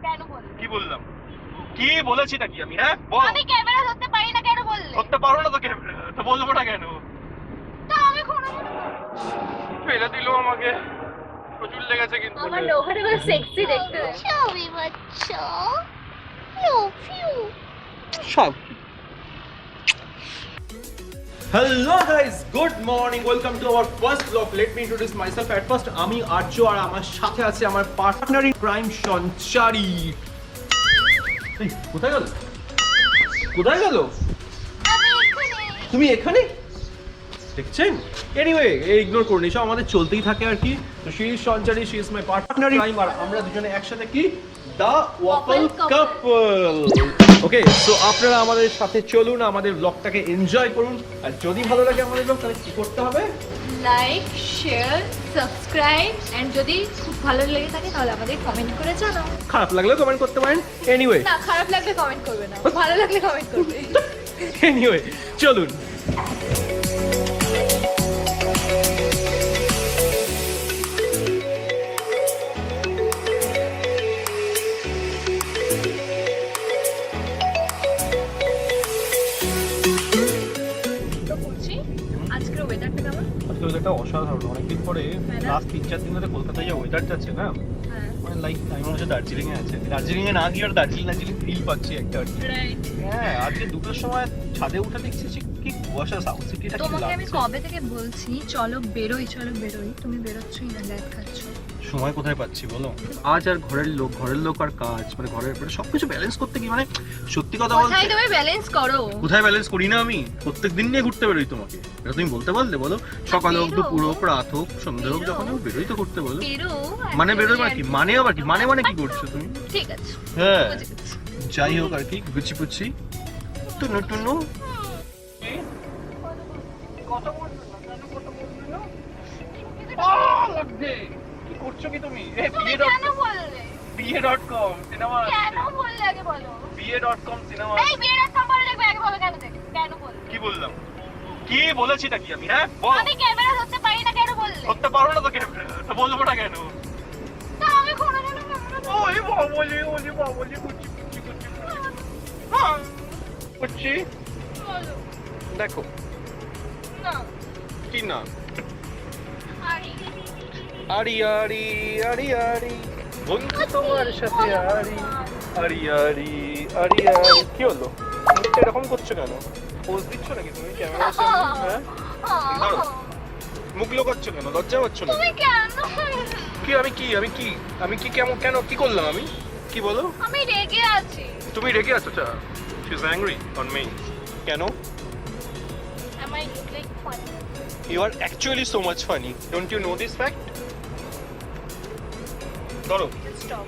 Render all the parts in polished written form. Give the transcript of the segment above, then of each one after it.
কেন বললে? কি বললাম? কি বলেছি নাকি আমি? হ্যাঁ বল। আমি ক্যামেরা ধরতে পারি না কেন বললে? ধরতে পারো না তো ক্যামেরা, তো বলবো না কেন? তা আমি কোনো ফেলে দিল আমাকে, প্রচুর লেগেছে কিন্তু। আমার লোহারে বলে সেক্সি দেখতে। ছবি বাচ্চা ফিউ ফিউ সব। Hello guys, good morning. Welcome to our first vlog. Let me introduce myself. At first, আমি আর্য আর আমার সাথে আছে আমার পার্টনার ইন ক্রাইম সঞ্চারী। এই কোথায় গেল? কোথায় গেল? তুমি এখানে? দেখছেন? এনিওয়ে, ইগনোর করুন, এসব আমাদের চলতেই থাকে আর কি। তো she is Sanchari, she is my partner in crime, আর আমরা দুজনে একসাথে কি the waffle couple. Okay, so আপনারা আমাদের সাথে চলুন, আমাদের ব্লগটাকে এনজয় করুন। আর যদি ভালো লাগে আমাদের ব্লগ, তাহলে কি করতে হবে? লাইক, শেয়ার, সাবস্ক্রাইব, এন্ড যদি খুব ভালো লেগে থাকে তাহলে আমাদের কমেন্ট করে জানাও। খারাপ লাগলেও কমেন্ট করতে পারেন। এনিওয়ে, না, খারাপ লাগলে কমেন্ট করবে না, ভালো লাগলে কমেন্ট করবে। এনিওয়ে চলুন। আজকের ওয়েদারটা কেমন? আজকে ওয়েদারটা অসাধারণ। অনেকদিন পরে লাস্ট 3-4 দিন ধরে কলকাতায় যে ওয়েদার যাচ্ছে না, মানে লাইক আমি মনে হচ্ছে দার্জিলিং এ আছে। দার্জিলিং এ না গিয়ে আর দার্জিলিং ফিল পাচ্ছি একটা আর কি। হ্যাঁ, আজকে দুটোর সময় ছাদে উঠে দেখছি কি কুয়াশা, সাউথ সিটিটা কি লাগছে। তোমাকে আমি কবে থেকে বলছি চলো বেরোই, তুমি বেরোচ্ছই না, ল্যাট খাচ্ছ। সময় কোথায় পাচ্ছি বলো? আজ আর ঘরের লোক আর কাজ, মানে ঘরের পরে সবকিছু ব্যালেন্স করতে কি, মানে সত্যি কথা বলতে কোথায় তুমি ব্যালেন্স করো? কোথায় ব্যালেন্স করি না আমি? প্রত্যেকদিন নিয়ে ঘুরতে বেরোই তোমাকে, এটা তুমি বলতে পারলে বলো? সকাল হোক, দুপুর হোক, রাত হোক, সন্ধ্যা হোক, যখন হোক বেরোই তো ঘুরতে বলো। মানে বেরোই মানে কি? মানে আবার কি? মানে কি করছো তুমি? ঠিক আছে, হ্যাঁ যাই হোক আর কি, গুচি পুচি টুনু টুনু। কি করছো কি তুমি? বিয়ে.com সিনেমা কেন বললে আগে বলো? বিয়ে.com সিনেমা। এই বিয়ে.com বলে দেখবে আগে বলো কেন দেখে? কেন বললে? কি বললাম? কি বলেছি নাকি আমি? হ্যাঁ বল। আমি ক্যামেরা ধরতে পারি না কেন বললে? ধরতে পারো না তো ক্যামেরা, তো বলবো না কেন? তা আমি কোনো ওই বাবলি কুচি হ্যাঁ কুচি বলো দেখো না। কি না? আরে আরি আরি আরি আরি বন্ধু তোমার সাথে আরি আরি আরি আরি আরি। কি হলো? মুখটা এরকম করছো কেন? পোজ দিচ্ছ নাকি তুমি ক্যামেরার সামনে? হ্যাঁ ধরো, মুখ লোকাচ্ছো কেন? লজ্জা পাচ্ছ না? তুমি কেন? কি আমি কি কেন কি করলাম আমি? কি বলো? আমি রেগে আছি। তুমি রেগে আছো? আচ্ছা, she is angry on me. কেন? Am I like funny? You are actually so much funny. Don't you know this fact? ধরো, Stop.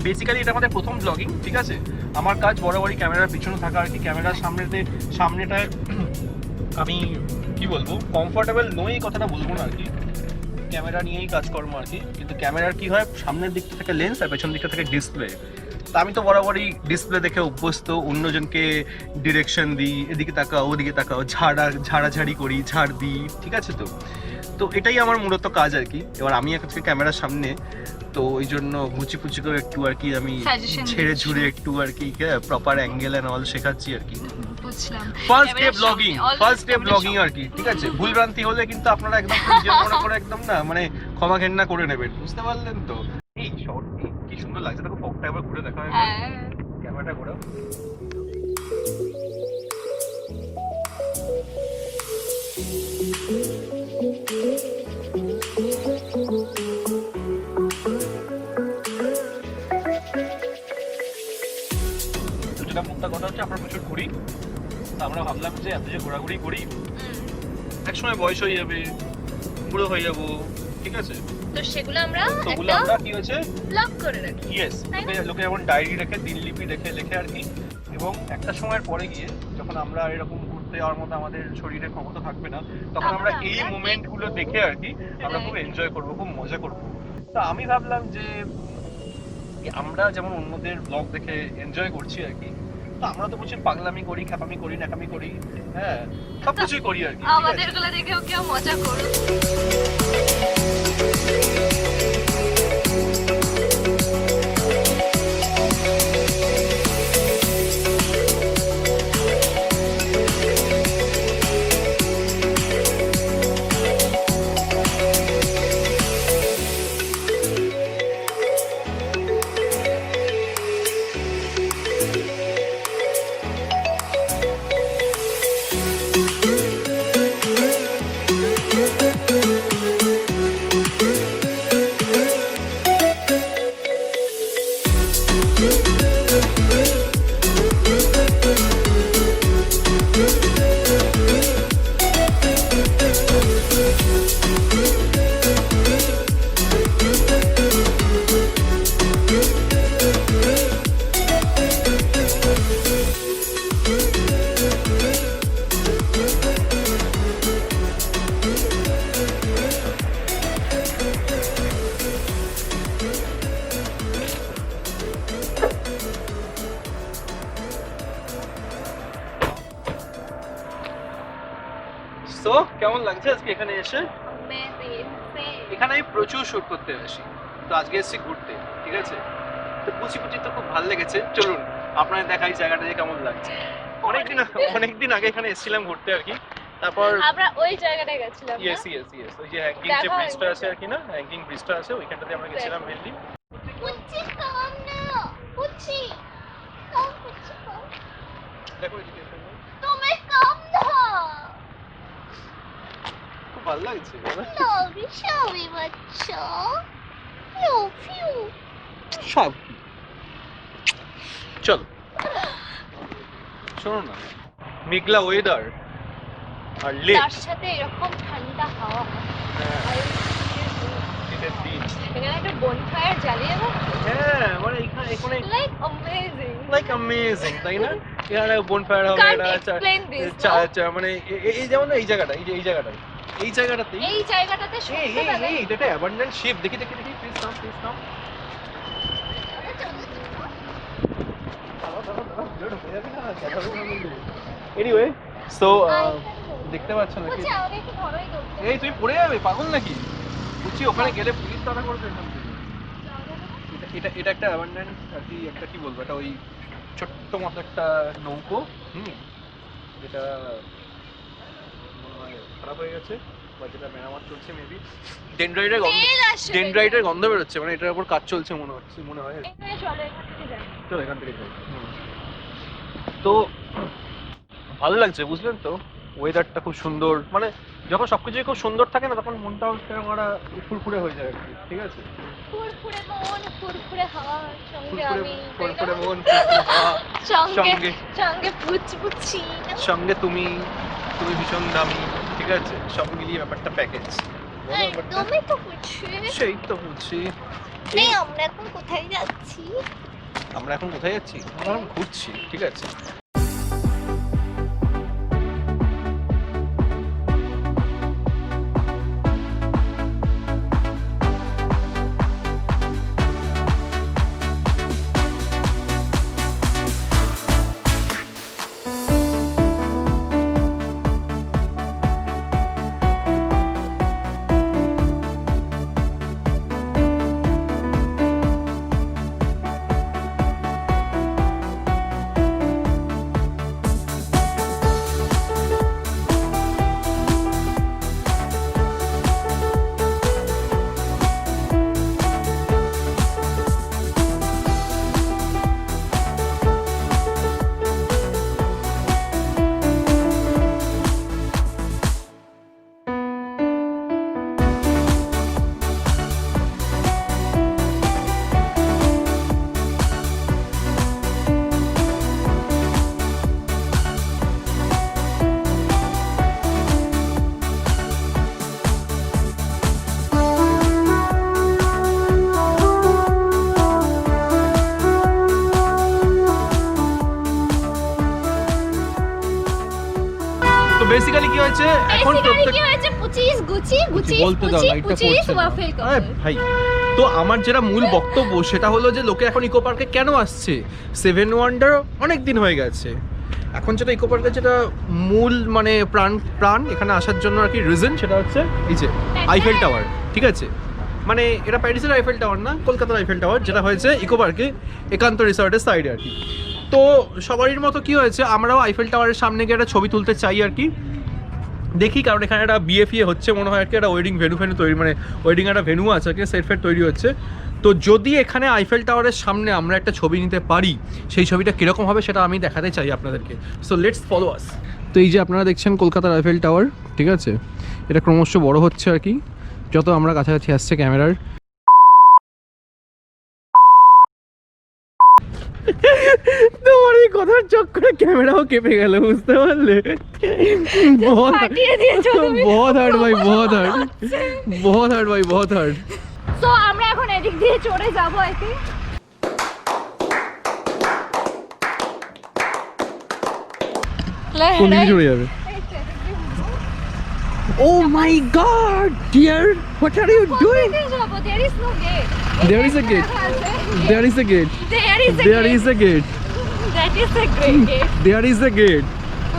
বেসিক্যালি এটা আমাদের প্রথম ব্লগিং, ঠিক আছে? আমার কাজ বরাবরই ক্যামেরার পিছনে থাকা আর কি। ক্যামেরার সামনেটায় আমি কি বলবো, কমফোর্টেবল নই এই কথাটা বলবো না আর কি। ক্যামেরা নিয়েই কাজকর্ম আর কি। কিন্তু ক্যামেরার কি হয়, সামনের দিকটা থেকে লেন্স আর পেছন দিকটা থেকে ডিসপ্লে। তা আমি তো বরাবরই ডিসপ্লে দেখে অভ্যস্ত, অন্যজনকে ডিরেকশন দিই, এদিকে তাকাও ওদিকে তাকাও, ঝাড়াঝাড়ি করি, ঝাড় দিই, ঠিক আছে? তো এটাই আমার মূলত কাজ আর কি। এবার আমি আজকে ক্যামেরার সামনে, তো ওই জন্য মুচি পুচি করে একটু আর কি আমি ছেড়ে ঝুড়ে একটু আর কি প্রপার অ্যাঙ্গেল এন্ড অল শেখাচ্ছি আর কি। বুঝলাম। ফার্স্ট ডে ব্লগিং আর কি, ঠিক আছে? ভুলভ্রান্তি হলে কিন্তু আপনারা একদম নিজের মনে করে একদম না, মানে ক্ষমা ঘেন্না করে নেবেন, বুঝতে পারলেন তো? এই শর্টটি কি সুন্দর লাগছে, দেখো ফকটা একবার ঘুরে দেখা হয়। ক্যামেরাটা ঘোরাও। মুখটা কথা হচ্ছে আমরা প্রচুর ঘুরি। আমরা ভাবলাম যে এত যে ঘোরাঘুরি করি, একসময় বয়স হয়ে যাবে, বুড়ো হয়ে যাবো, ঠিক আছে? তো সেগুলো আমরা কি হয়েছে ব্লগ করে রাখি। ইয়েস, লোকে যেমন ডায়েরি রেখে, দিনলিপি লেখে আর কি। এবং একটা সময়ের পরে গিয়ে যখন আমরা এরকম ঘুরতে যাওয়ার মতো আমাদের শরীরে ক্ষমতা থাকবে না, তখন আমরা এই মোমেন্ট গুলো দেখে আর কি আমরা খুব এনজয় করবো, খুব মজা করবো। তো আমি ভাবলাম যে আমরা যেমন অন্যদের ব্লগ দেখে এনজয় করছি আর কি, তো আমরা তো প্রচুর পাগলামি করি, খ্যাপামি করি, ন্যাকামি করি, হ্যাঁ সবকিছুই করি আর কি। আমাদের গুলো দেখেও কেউ মজা করুক। কেমন লাগছে আজকে এখানে এসে? এখানে আমি প্রচুর শুট করতে এসেছি, তো আজকে এসেছি ঘুরতে, ঠিক আছে? তো পুচি তো খুব ভালো লেগেছে। চলুন আপনাদের দেখাই জায়গাটা যে কেমন লাগছে। অনেকদিন আগে এখানে এসেছিলাম ঘুরতে আর কি, তারপর আমরা ওই জায়গাটায় গেছিলাম। ইয়েস ওই যে হ্যাঙ্গিং যে ব্রিজটা আছে আর কি, না হ্যাঙ্গিং ব্রিজটা আছে, ওইখানটাতে আমরা গেছিলাম মেনলি। পুচি কাম না, পুচি কাম, পুচি কাম, দেখো এদিকে এসে। তুমি কাম দাও। খুব ভালো লাগছে বলো। সবই বাচ্চা, ফিউ সব চলো শোনো না, মেঘলা ওয়েদার আর লেক, তার সাথে এরকম ঠান্ডা হাওয়া। শীতের দিন, এখানে একটা বনফায়ার জ্বালিয়ে দাও। হ্যাঁ মানে এখানে লাইক অ্যামেজিং, তাই না? এখানে বনফায়ার হবে, Can't explain this, no? মানে এই যেমন এই জায়গাটাতেই এই জায়গাটাতে সত্যি এটা অ্যাবান্ডেন্ট শিপ। দেখি প্লিজ কাম। এনিওয়ে সো দেখতে পাচ্ছ নাকি? পুচি আমাকে একটু ধরোই দাও। এই তুই পড়ে যাবে, পাগল নাকি? বুঝছি ওখানে গেলে পুলিশ তাড়া করবে এখান থেকে। এটা একটা অ্যাবান্ডেন্ট আর কি, একটা কি বলবো, এটা ওই ছোট্ট মতো একটা নৌকো, যেটা মনে হয় খারাপ হয়ে গেছে বা যেটা মেরামত চলছে মেবি। ডেনড্রাইটের গন্ধ বেরোচ্ছে, মানে এটার উপর কাজ চলছে মনে হয়। চলো এখান থেকে যাই। তো ভালো লাগছে, বুঝলেন তো? ওয়েদারটা খুব সুন্দর, মানে যখন সবকিছুই খুব সুন্দর থাকে না, তখন মনটাও একটা ফুরফুরে হয়ে যায় আর কি, ঠিক আছে? ফুরফুরে মন, ফুরফুরে হাওয়া, সঙ্গে আমি, ফুরফুরে মন, ফুরফুরে হাওয়া, সঙ্গে পুচপুচি, সঙ্গে তুমি ভীষণ দামি, ঠিক আছে? সব মিলিয়ে ব্যাপারটা প্যাকেজ। একদমই তো পুচি। সেই তো বুঝছি। এই আমরা এখন কোথায় যাচ্ছি? আমরা ঘুরছি, ঠিক আছে? বেসিক্যালি কি হয়েছে এখন ভাই, তো আমার যেটা মূল বক্তব্য সেটা হলো যে লোকে এখন ইকো পার্কে কেন আসছে? সেভেন ওয়ান্ডার অনেক দিন হয়ে গেছে, এখন যেটা ইকো পার্কের যেটা মূল মানে প্রাণ এখানে আসার জন্য আর কি রিজন, সেটা হচ্ছে এই যে আইফেল টাওয়ার, ঠিক আছে? মানে এটা প্যারিসের আইফেল টাওয়ার না, কলকাতার আইফেল টাওয়ার, যেটা হয়েছে ইকো পার্কে একান্ত রিসর্টের সাইডে আর কি। তো সবারই মতো কি হয়েছে, আমরাও আইফেল টাওয়ারের সামনে গিয়ে একটা ছবি তুলতে চাই আর কি, দেখি, কারণ এখানে একটা বিয়ে হচ্ছে মনে হয় আর কি, একটা ওয়েডিং ভেনু তৈরি, মানে ওয়েডিং একটা ভেনু আছে আর কি, সেট তৈরি হচ্ছে। তো যদি এখানে আইফেল টাওয়ারের সামনে আমরা একটা ছবি নিতে পারি, সেই ছবিটা কীরকম হবে সেটা আমি দেখাতে চাই আপনাদেরকে। সো লেটস ফলো আস। তো এই যে আপনারা দেখছেন কলকাতার আইফেল টাওয়ার, ঠিক আছে? এটা ক্রমশ বড় হচ্ছে আর কি, যত আমরা কাছাকাছি আসছে ক্যামেরার। তোমার এই কথার চক্করে ক্যামেরাও কেঁপে গেল, বুঝতে পারলে? बहुत हार्ड। সো আমরা এখন এদিক দিয়ে চড়ে যাব আই থিংক। কোন দিকে চড়ে যাবে? Oh my god, dear, what are you doing? There is no gate. There is a gate. There is a gate. There is a gate. That is a great gate. There is a gate.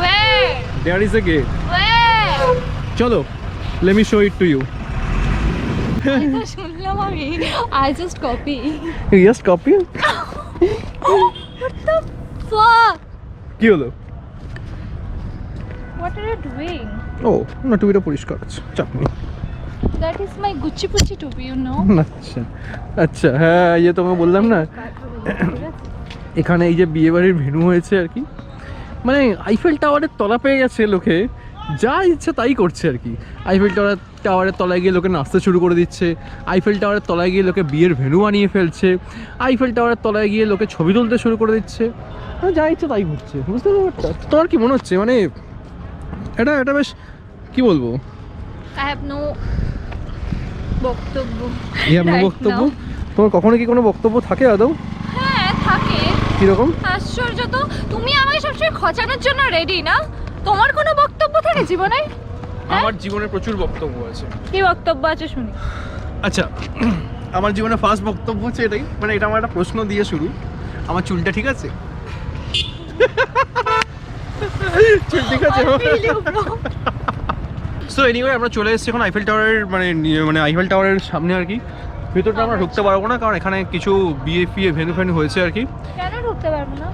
Where? There is a gate. Where? চলো let me show it to you এটা শুনলাম আমি I just copy just copy what the fuck কি হলো what are you doing ও না টুপিটা পরিষ্কার আছে চাপ নেই that is my gucci pucci topi you know আচ্ছা আচ্ছা হ্যাঁ ইয়ে তোমাকে বললাম না এখানে এই যে বিয়েবাড়ির ভেন্যু হয়েছে আর কি মানে আইফেল টাওয়ারের তলা পেয়ে গেছে লোকে যা ইচ্ছে তাই করছে আর কি আইফেল টাওয়ারের তলায় গিয়ে লোকে নাচতে শুরু করে দিচ্ছে আইফেল টাওয়ারের তলায় গিয়ে লোকে বিয়ের ভেন্যু বানিয়ে ফেলছে আইফেল টাওয়ারের তলায় গিয়ে লোকে ছবি তুলতে শুরু করে দিচ্ছে মানে যা ইচ্ছে তাই হচ্ছে বুঝতে পারছো তোমার কি মনে হচ্ছে মানে এটা বেশ কি বলবো I have no বক্তব্য বক্তব্য তোমার কখনো কি কোনো বক্তব্য থাকে আদৌ হ্যাঁ থাকে কিরকম আশ্চর্য তো তুমি আমাকে সবসময় খচানোর জন্য রেডি না তোমার কোনো বক্তব্য থাকে জীবনে আমার জীবনে প্রচুর বক্তব্য আছে কি বক্তব্য আছে শুনি আচ্ছা আমার জীবনে ফার্স্ট বক্তব্য হচ্ছে এটাই মানে এটা আমার একটা প্রশ্ন দিয়ে শুরু আমার চুলটা ঠিক আছে চুল ঠিক আছে সো এনিওয়ে আমরা চলে এসেছি এখন আইফেল টাওয়ারের মানে আইফেল টাওয়ারের সামনে আর কি ভেতরটা আমরা ঢুকতে পারবো না কারণ এখানে কিছু বিয়ে ফিয়ে ভেন্যু হয়েছে আর কি কেন ঢুকতে পারবো না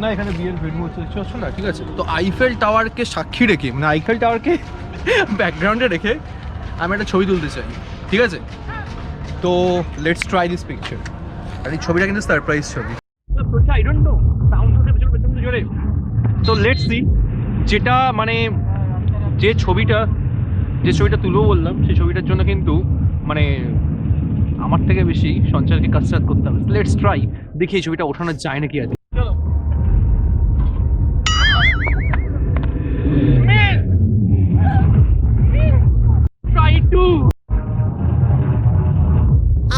না এখানে বিয়ের ভেন্যু হচ্ছে না ঠিক আছে তো আইফেল টাওয়ারকে সাক্ষী রেখে মানে আইফেল টাওয়ারকে ব্যাকগ্রাউন্ডে রেখে আমি একটা ছবি তুলতে চাই ঠিক আছে তো লেটস ট্রাই দিস পিকচার আর এই ছবিটা কিন্তু সারপ্রাইজ ছবি আই ডোন্ট নো সাউন্ড হচ্ছে প্রচন্ড জোরে তো লেটস সি যেটা মানে যে ছবিটা তুলবো বললাম সেই ছবিটার জন্য কিন্তু মানে আমার থেকে বেশি সঞ্চারকে কাজটাজ করতে হবে লেটস ট্রাই দেখি এই ছবিটা ওঠানো যায় নাকি আজ চলো try to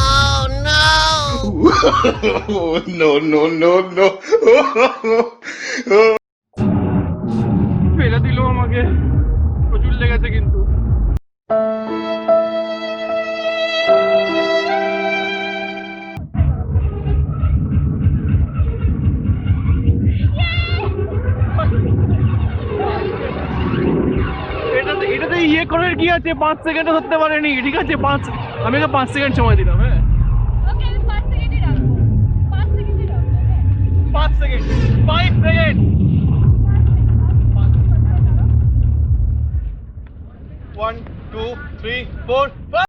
Oh no. ফেলে দিল আমাকে প্রচুর লেগেছে কিন্তু এটাতে ইয়ে করার কি আছে 5 সেকেন্ডে ধরতে পারেনি ঠিক আছে আমি ওকে 5 সেকেন্ড সময় দিলাম হ্যাঁ ওকে আমি 5 সেকেন্ডই রাখবো 5 সেকেন্ডই রাখবো 5 second 5 second 1 2 3 4 5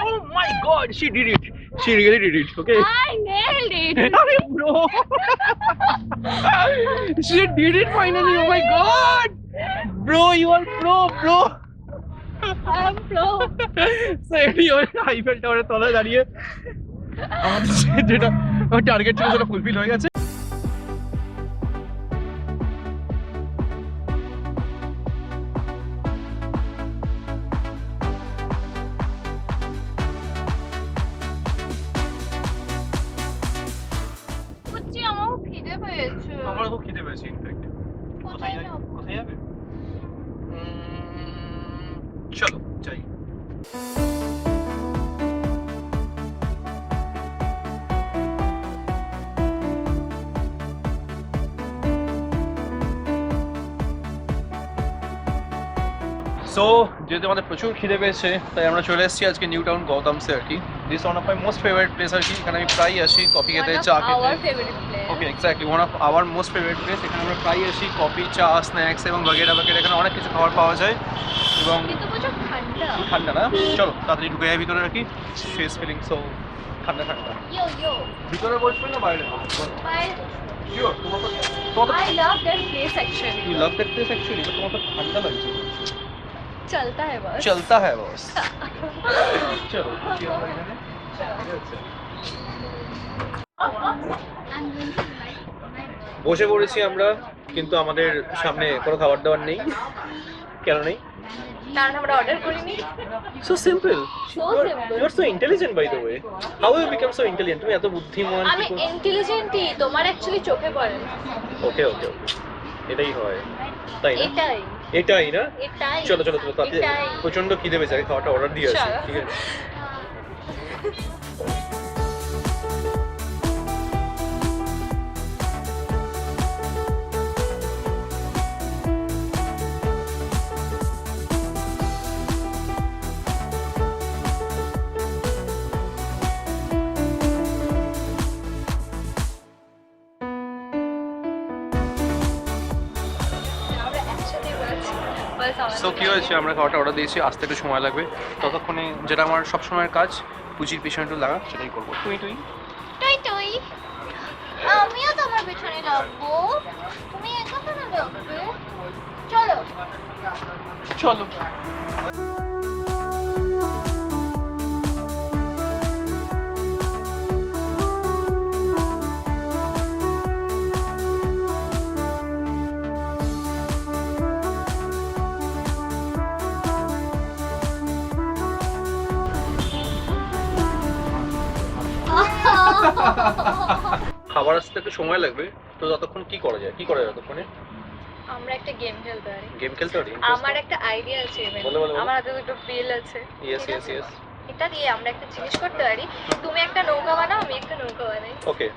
Oh my god, she did it. She really did it. Okay. I nailed it Bro. She did it finally. Oh my god. Bro, you are pro. I am pro So এটি Eiffel টাওয়ারের তলায় দাঁড়িয়ে আমাদের যেটা target ছিল সেটা fulfil হয়ে গেছে কুচি আমারও খিদে পেয়েছে আমার খুব খিদে পেয়েছে ইনফ্যাক্ট কোথায় যাবো কোথায় যাবে চলো যাই সো যেহেতু আমাদের প্রচুর খিদে পেয়েছে তাই আমরা চলে এসেছি আজকে নিউ টাউন গৌতমসে আর কি this one of my most favourite place আর কি এখানে আমি প্রায় আসি কফি খেতে চা our খেতে favorite place okay exactly one of our most favourite place এখানে আমরা প্রায় আসি কফি চা স্ন্যাক্স এবং বাগেরা এখানে অনেক কিছু খাবার পাওয়া যায় এবং কিন্তু প্রচুর ঠান্ডা ঠান্ডা না চলো তাড়াতাড়ি ঢুকে যাই ভিতরে আর কি ফেস ফিলিং সো ঠান্ডা yo ভিতরে বসবে না বাইরে bye শিওর তোমার I love that place actually you love that place actually but তোমার তো ঠান্ডা লাগছে चलता है बस চলতা হ্যায় বস চলো কি আমরা এখানে বসে পড়েছি আমরা কিন্তু আমাদের সামনে কোনো খাবার দাবার নেই কেন নেই কারণ আমরা অর্ডার করিনি so simple so simple you are so intelligent by the way how you become so intelligent তুমি এত বুদ্ধিমান আমি ইন্টেলিজেন্টই তোমার অ্যাকচুয়ালি চোখে পড়ে না ওকে এটাই হয় তাই না এটাই এটাই না এটাই চলো তাতে এটাই। প্রচন্ড খিদে পেয়েছে আগে খাওয়াটা অর্ডার দিয়ে আসি চলো। ঠিক আছে বাস সো কি হয়েছে, আমরা খাওয়াটা অর্ডার দিয়েছি, আসতে একটু সময় লাগবে। ততক্ষণে যেটা আমার সব সময়ের কাজ, পুজির পিছনে একটু লাগা, সেটাই করবো। তুই টই টই আমিও তোমার পেছনে লাগবো, তুমি একা কেন লাগবে? চলো চলো। খাবার আসতে একটু সময় লাগবে, তো ততক্ষণ কি করা যায়, কি করা যায় ততক্ষণে? আমরা একটা গেম খেলতে পারি। গেম খেলতে পারি? আমার একটা আইডিয়া আছে, বলো, বলো, বলো। আমার হাতে দুটো বিল আছে। ইয়েস ঠিক ইয়েস আছে? ইয়েস। এটা দিয়ে আমরা একটা জিনিস করতে পারি, তুমি একটা নৌকা বানাও, আমি একটা নৌকা বানাই, ওকে।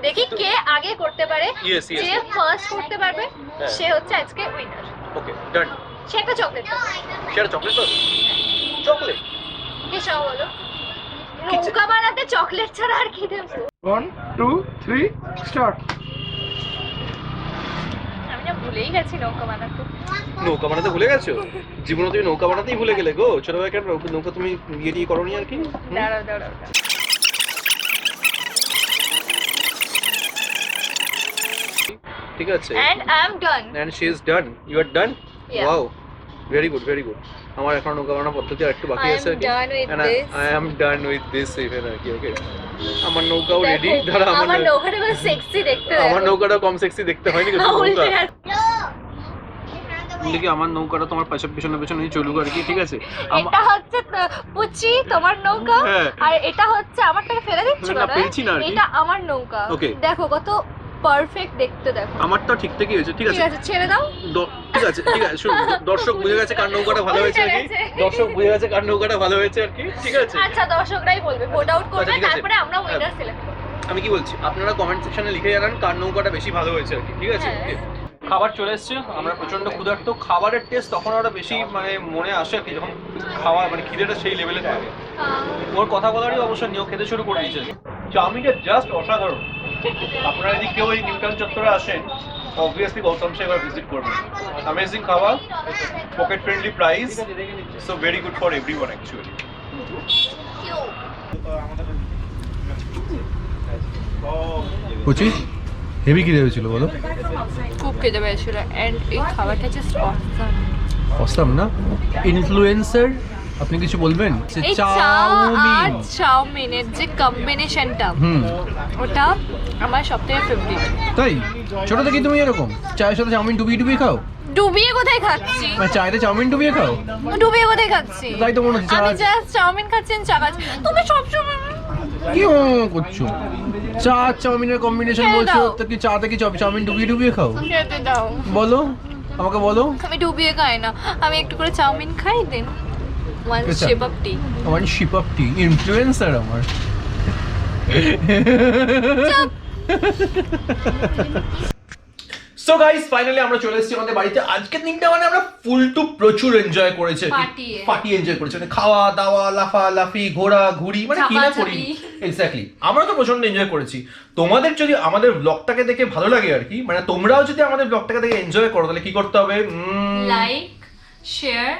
দেখি কে আগে করতে পারে। Yes yes. যে ফার্স্ট করতে পারবে হ্যাঁ। সে হচ্ছে আজকে উইনার। ওকে ডান। সে একটা চকলেট পাবে। সেটা চকলেট পাবে? চকলেট? কি সব বলো, নৌকা বানাতে চকলেট ছাড়া আর কি দেবো? 1 2 3 স্টার্ট। আমি না ভুলেই গেছি নৌকা বানাতে। নৌকা বানাতে ভুলে গেছো? জীবনে তুমি নৌকা বানাতেই ভুলে গেলে গো। ছোটবেলায় কেন নৌকা তুমি দিয়ে করোনি আর কি? দাঁড়াও দাঁড়াও ঠিক আছে। and I'm done. And she is done. You are done? Yeah. Wow. Very good, very good. আমার এখন নৌকা বানানোর পদ্ধতি আরেকটু বাকি I am আছে আর কি। done with And this. I am done with this even আর কি। ওকে। আমার নৌকাও রেডি। দেখো, দাঁড়া আমার নৌকাটা বেশ সেক্সি দেখতে। আমার নৌকাটা কম সেক্সি দেখতে হয়নি কিন্তু নৌকা। উল্টে যাচ্ছে। দেখি আমার নৌকাটা তোমার পেছনে পেছনেই চলুক আর কি, ঠিক আছে? এটা হচ্ছে পুচি তোমার নৌকা, হ্যাঁ। আর এটা হচ্ছে আমারটাকে ফেলে দিচ্ছ না, কেন? ফেলছি না আর কি। এটা আমার নৌকা। Okay. দেখো কত পারফেক্ট দেখতে, দেখো। আমারটা ঠিকঠাকই হয়েছে, ঠিক আছে? ঠিক আছে, ছেড়ে দাও। ঠিক আছে ঠিক আছে, শুনুন, দর্শক বুঝে গেছে কার নৌকাটা ভালো হয়েছে আর কি। বুঝে গেছে। দর্শক বুঝে গেছে কার নৌকাটা ভালো হয়েছে আর কি, ঠিক আছে? আচ্ছা, দর্শকরাই বলবে, ভোট আউট করবে, আচ্ছা, ঠিক আছে। তারপরে আমরা উইনার সিলেক্ট করব। আমি কি বলছি, আপনারা কমেন্ট সেকশনে লিখে জানান কার নৌকাটা বেশি ভালো হয়েছে আর কি, ঠিক আছে? হ্যাঁ। খাবার চলে এসেছে, আমরা প্রচন্ড ক্ষুধার্ত। খাবারের টেস্ট তখন আরো বেশি মানে মনে আসে আর কি, যখন খাওয়া মানে খিদেটা সেই লেভেলে থাকে। ওর কথা বলারই অবশ্য নিয়েও খেতে শুরু করে দিয়েছে। চাউমিনটা জাস্ট অসাধারণ। আপনারা যদি কেউ এই নিউ টাউন চত্বরে আসেন, অবভিয়াসলি গৌতমসে একবার ভিজিট করবেন। অ্যামেজিং খাবার, pocket friendly price, so very good for everyone actually. পুচি হেভি খিদে হয়েছিল বলো? খুব খেতে পেয়েছিল, এন্ড এই খাবারটা জাস্ট অসাম। অসাম না? ইনফ্লুয়েন্সার আপনি কিছু বলবেন? এই চা আর চাউমিনের যে কম্বিনেশনটা, ওটা আমার সবথেকে ফেভারিট। তাই? ছোট থেকে তুমি এরকম চায়ের সাথে চাউমিন ডুবিয়ে ডুবিয়ে খাও? ডুবিয়ে কোথায় খাচ্ছি? মানে চায়েতে চাউমিন ডুবিয়ে খাও? ডুবিয়ে কোথায় খাচ্ছি? তাই তো মনে হচ্ছে। আমি জাস্ট চাউমিন খাচ্ছি, চা খাচ্ছি। তুমি সবসময় কি করছো? চা আর চাউমিনের কম্বিনেশন খেয়ে বলছো, দাও। তো কি চা থেকে চাউমিন ডুবিয়ে ডুবিয়ে খাও? খেতে দাও। বলো, আমাকে বলো। আমি ডুবিয়ে খাই না, আমি একটু করে চাউমিন খাই, দেন ওয়ান আচ্ছা। শেপ অফ টি। আমার শিপ অফ টি ইনফ্লুয়েন্সার আমার। সো গাইস, ফাইনালি আমরা চলে এসেছি আমাদের বাড়িতে। আজকের দিনটা মানে আমরা ফুল টু প্রচুর এনজয় করেছি, পার্টি এনজয় করেছি, মানে খাওয়া দাওয়া, লাফালাফি, ঘোরা ঘুরি, মানে কি না করি। এক্স্যাক্টলি, আমরা তো প্রচন্ড এনজয় করেছি। তোমাদের যদি আমাদের ব্লগটাকে দেখে ভালো লাগে আর কি, মানে তোমরাও যদি আমাদের ব্লগটাকে দেখে এনজয় করো, তাহলে কি করতে হবে? Like, share,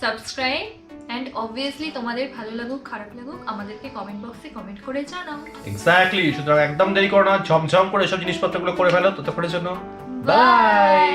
subscribe, and obviously তোমাদের ভালো লাগুক খারাপ লাগুক আমাদেরকে কমেন্ট বক্সে কমেন্ট করে জানাও। এক্স্যাক্টলি, সুতরাং একদম দেরি করো না, ঝমঝম করে সব জিনিসপত্রগুলো করে ফেলো। ততক্ষণের জন্য বাই।